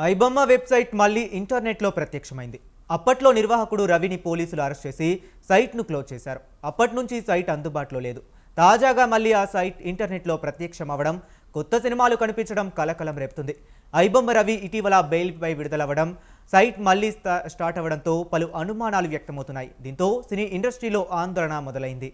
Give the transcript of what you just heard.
IBomma website మళ్ళీ ఇంటర్నెట్లో ప్రత్యక్షమైంది. అప్పట్లో నిర్వాహకుడు రవిని పోలీసులు అరెస్ట్ చేసి సైట్ను క్లోజ్ చేశారు. అప్పటి నుంచి సైట్ అందుబాటులో లేదు. తాజాగా మళ్ళీ ఆ సైట్ ఇంటర్నెట్లో ప్రత్యక్షం అవ్వడం, కొత్త సినిమాలు కనిపించడం కలకలం రేపుతుంది. ఐబొమ్మ రవి ఇటీవల బెయిల్పై విడుదలవ్వడం, సైట్ మళ్ళీ స్టార్ట్ అవ్వడంతో పలు అనుమానాలు వ్యక్తమవుతున్నాయి. దీంతో సినీ ఇండస్ట్రీలో ఆందోళన మొదలైంది.